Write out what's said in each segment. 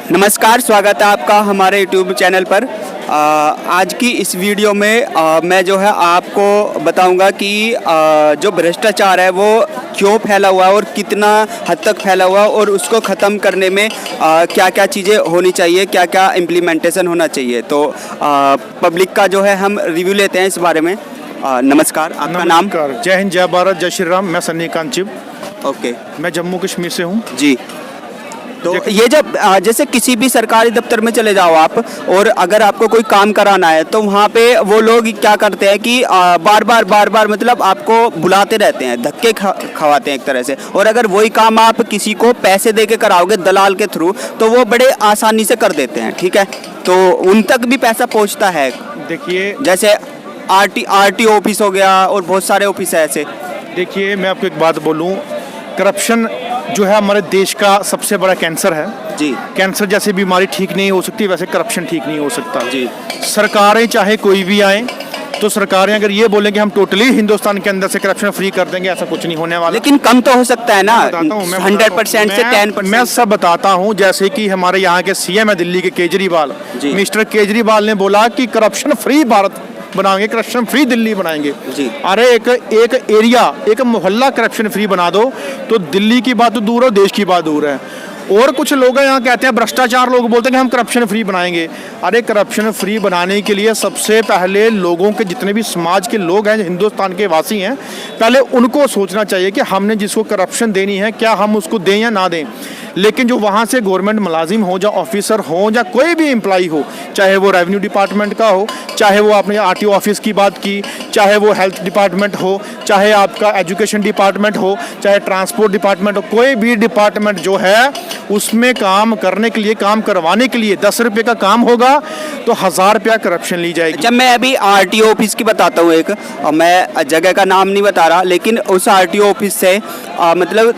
नमस्कार, स्वागत है आपका हमारे YouTube चैनल पर। आज की इस वीडियो में मैं जो है आपको बताऊंगा कि जो भ्रष्टाचार है वो क्यों फैला हुआ है और कितना हद तक फैला हुआ है और उसको ख़त्म करने में क्या क्या चीज़ें होनी चाहिए, क्या क्या इम्प्लीमेंटेशन होना चाहिए। तो पब्लिक का जो है हम रिव्यू लेते हैं इस बारे में। नमस्कार, आपका नाम? जय हिंद, जय भारत, जय श्री राम। मैं सन्नी कांचिब। ओके, मैं जम्मू कश्मीर से हूँ जी। तो ये जब जैसे किसी भी सरकारी दफ्तर में चले जाओ आप और अगर आपको कोई काम कराना है तो वहाँ पे वो लोग क्या करते हैं कि बार बार मतलब आपको बुलाते रहते हैं, धक्के खवाते हैं एक तरह से। और अगर वही काम आप किसी को पैसे दे के कराओगे दलाल के थ्रू तो वो बड़े आसानी से कर देते हैं, ठीक है। तो उन तक भी पैसा पहुँचता है। देखिए, जैसे आरटी ऑफिस हो गया और बहुत सारे ऑफिस है ऐसे। देखिए, मैं आपको एक बात बोलूँ, करप्शन जो है हमारे देश का सबसे बड़ा कैंसर है जी। कैंसर जैसी बीमारी ठीक नहीं हो सकती, वैसे करप्शन ठीक नहीं हो सकता जी। सरकारें चाहे कोई भी आए, तो सरकारें अगर ये बोलें कि हम टोटली हिंदुस्तान के अंदर से करप्शन फ्री कर देंगे, ऐसा कुछ नहीं होने वाला। लेकिन कम तो हो सकता है ना, 100% से 10%। मैं सब बताता हूँ। जैसे कि हमारे यहाँ के सीएम है दिल्ली के, केजरीवाल, मिस्टर केजरीवाल ने बोला कि करप्शन फ्री भारत बनाएंगे, करप्शन फ्री दिल्ली बनाएंगे जी। अरे एक एरिया, एक मोहल्ला करप्शन फ्री बना दो तो दिल्ली की बात तो दूर है, देश की बात दूर है। और कुछ लोग यहाँ कहते हैं भ्रष्टाचार, लोग बोलते हैं कि हम करप्शन फ्री बनाएंगे। अरे करप्शन फ्री बनाने के लिए सबसे पहले लोगों के, जितने भी समाज के लोग हैं, हिंदुस्तान के वासी हैं, पहले उनको सोचना चाहिए कि हमने जिसको करप्शन देनी है क्या हम उसको दें या ना दें। लेकिन जो वहाँ से गवर्नमेंट मुलाजिम हो, या ऑफिसर हो, या कोई भी एम्प्लॉई हो, चाहे वो रेवेन्यू डिपार्टमेंट का हो, चाहे वो आपने आरटीओ ऑफिस की बात की, चाहे वो हेल्थ डिपार्टमेंट हो, चाहे आपका एजुकेशन डिपार्टमेंट हो, चाहे ट्रांसपोर्ट डिपार्टमेंट हो, कोई भी डिपार्टमेंट जो है उसमें काम करने के लिए, काम करवाने के लिए 10 रुपये का काम होगा तो 1000 रुपया करप्शन ली जाएगी। जब मैं अभी आरटीओ ऑफिस की बताता हूँ एक, मैं जगह का नाम नहीं बता रहा, लेकिन उस आरटीओ ऑफिस से मतलब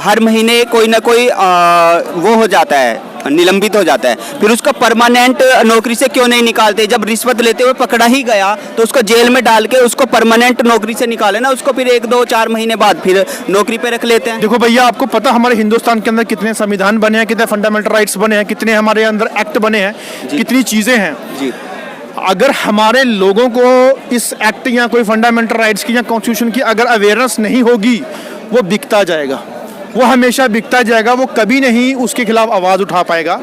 हर महीने कोई ना कोई वो हो जाता है, निलंबित हो जाता है। फिर उसको परमानेंट नौकरी से क्यों नहीं निकालते? जब रिश्वत लेते हुए पकड़ा ही गया तो उसको जेल में डाल के उसको परमानेंट नौकरी से निकाले ना, उसको फिर 1, 2, 4 महीने बाद फिर नौकरी पे रख लेते हैं। देखो भैया, आपको पता हमारे हिंदुस्तान के अंदर कितने संविधान बने हैं, कितने फंडामेंटल राइट्स बने हैं, कितने हमारे अंदर एक्ट बने हैं, कितनी चीजें हैं जी। अगर हमारे लोगों को इस एक्ट या कोई फंडामेंटल राइट्स की या कॉन्स्टिट्यूशन की अगर अवेयरनेस नहीं होगी, वो बिकता जाएगा, वो हमेशा बिकता जाएगा, वो कभी नहीं उसके खिलाफ आवाज उठा पाएगा।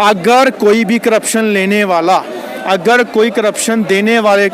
अगर कोई भी करप्शन लेने वाला, अगर कोई करप्शन देने वाले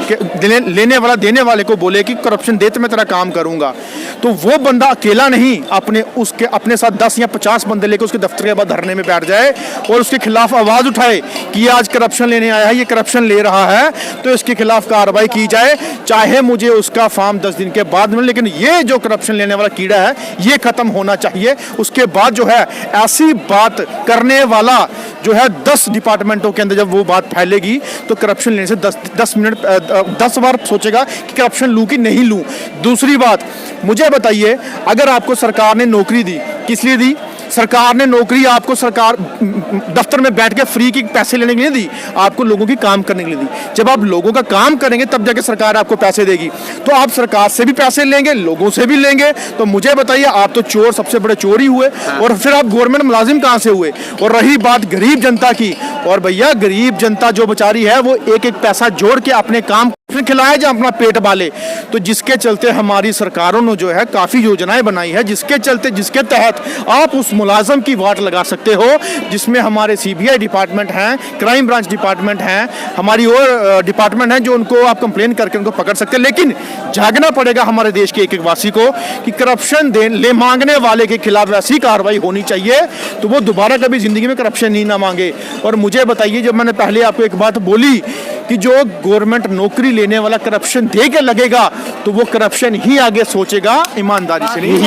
को बोले कि करप्शन दे तो मैं तेरा काम करूंगा, तो वो बंदा अकेला नहीं, अपने साथ 10 या 50 बंदे लेकर उसके दफ्तर के बाद धरने में बैठ जाए और उसके खिलाफ आवाज उठाए कि ये आज करप्शन लेने आया है, ये करप्शन ले रहा है, तो इसके खिलाफ कार्रवाई की जाए, चाहे मुझे उसका फॉर्म 10 दिन के बाद मिले, लेकिन ये जो करप्शन लेने वाला कीड़ा है ये खत्म होना चाहिए। उसके बाद जो है ऐसी बात करने वाला जो है 10 डिपार्टमेंटों के अंदर जब वो बात फैलेगी तो करप्शन लेने से 10 बार सोचेगा कि करप्शन लूं कि नहीं लूं। दूसरी बात, मुझे बताइए, अगर आपको सरकार ने नौकरी दी, किस लिए दी? सरकार ने नौकरी आपको सरकार दफ्तर में बैठ के फ्री की पैसे लेने के लिए दी, आपको लोगों की काम करने के लिए दी। जब आप लोगों का काम करेंगे तब जाके सरकार आपको पैसे देगी। तो आप सरकार से भी पैसे लेंगे, लोगों से भी लेंगे, तो मुझे बताइए, आप तो चोर, सबसे बड़े चोर ही हुए। और फिर आप गवर्नमेंट मुलाजिम कहाँ से हुए? और रही बात गरीब जनता की, और भैया गरीब जनता जो बेचारी है वो एक पैसा जोड़ के अपने काम खिलाए जो अपना पेट पाले। तो जिसके चलते हमारी सरकारों ने जो है काफ़ी योजनाएं बनाई है, जिसके तहत आप उस मुलाजम की वाट लगा सकते हो, जिसमें हमारे सीबीआई डिपार्टमेंट हैं, क्राइम ब्रांच डिपार्टमेंट हैं, हमारी और डिपार्टमेंट हैं जो उनको आप कंप्लेन करके उनको पकड़ सकते हैं। लेकिन जागना पड़ेगा हमारे देश के एक वासी को कि करप्शन ले मांगने वाले के खिलाफ ऐसी कार्रवाई होनी चाहिए तो वो दोबारा कभी जिंदगी में करप्शन नहीं ना मांगे। और मुझे बताइए, जब मैंने पहले आपको एक बात बोली कि जो गवर्नमेंट नौकरी लेने वाला करप्शन दे के लगेगा तो वो करप्शन ही आगे सोचेगा, ईमानदारी से नहीं।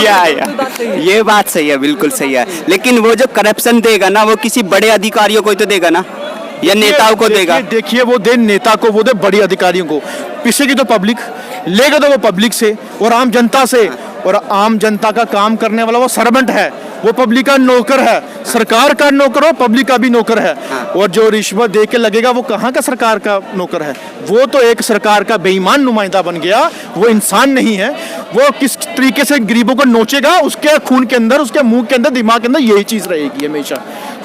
ये बात सही है, बिल्कुल सही है। लेकिन वो जो करप्शन देगा ना, वो किसी बड़े अधिकारियों को तो देगा ना, या नेताओं को देगा? देखिए, वो दे नेता को, वो दे बड़े अधिकारियों को, पीछे की तो पब्लिक लेगा, तो वो पब्लिक से और आम जनता से। और आम जनता का काम करने वाला वो सर्वेंट है, वो पब्लिक का नौकर है, सरकार का नौकर हो, पब्लिक का भी नौकर है। और जो रिश्वत दे के लगेगा वो कहाँ का सरकार का नौकर है? वो तो एक सरकार का बेईमान नुमाइंदा बन गया, वो इंसान नहीं है। वो किस तरीके से गरीबों को नोचेगा, उसके खून के अंदर, उसके मुंह के अंदर, दिमाग के अंदर यही चीज रहेगी हमेशा।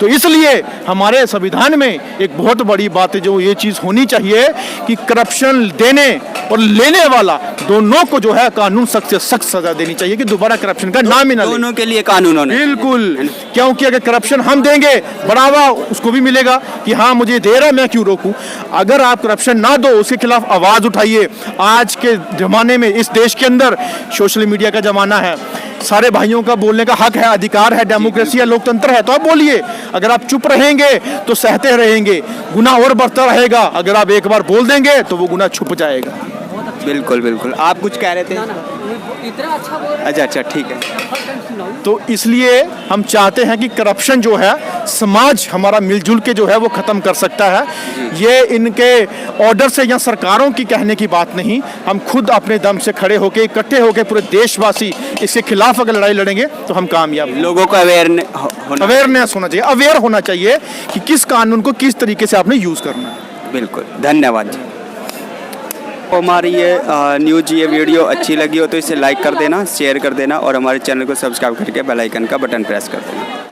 तो इसलिए हमारे संविधान में एक बहुत बड़ी बात है जो ये चीज़ होनी चाहिए कि करप्शन देने और लेने वाला दोनों को जो है कानून सख्त से सख्त सजा देनी चाहिए कि दोबारा करप्शन का नाम ही ना ले। दोनों के लिए कानून होने बिल्कुल, क्योंकि अगर करप्शन हम देंगे बढ़ावा उसको भी मिलेगा कि हाँ मुझे दे रहा है मैं क्यों रोकूं। अगर आप करप्शन ना दो उसके खिलाफ आवाज उठाइए। आज के जमाने में इस देश के अंदर सोशल मीडिया का जमाना है, सारे भाइयों का बोलने का हक है, अधिकार है, डेमोक्रेसी है, लोकतंत्र है, तो आप बोलिए। अगर आप चुप रहेंगे तो सहते रहेंगे, गुनाह और बढ़ता रहेगा। अगर आप एक बार बोल देंगे तो वो गुनाह छुप जाएगा। बिल्कुल बिल्कुल, आप कुछ कह रहे थे? इतना अच्छा बोल रहे अच्छा ठीक है। तो इसलिए हम चाहते हैं कि करप्शन जो है समाज हमारा मिलजुल के जो है वो ख़त्म कर सकता है। ये इनके ऑर्डर से या सरकारों की कहने की बात नहीं, हम खुद अपने दम से खड़े होके इकट्ठे होके पूरे देशवासी इसके खिलाफ अगर लड़ाई लड़ेंगे तो हम कामयाब होंगे। लोगों को अवेयरनेस होना चाहिए, अवेयर होना चाहिए कि किस कानून को किस तरीके से आपने यूज़ करना है। बिल्कुल, धन्यवाद जी। तो हमारी ये न्यूज़ ये वीडियो अच्छी लगी हो तो इसे लाइक कर देना, शेयर कर देना और हमारे चैनल को सब्सक्राइब करके बेल आइकन का बटन प्रेस कर देना।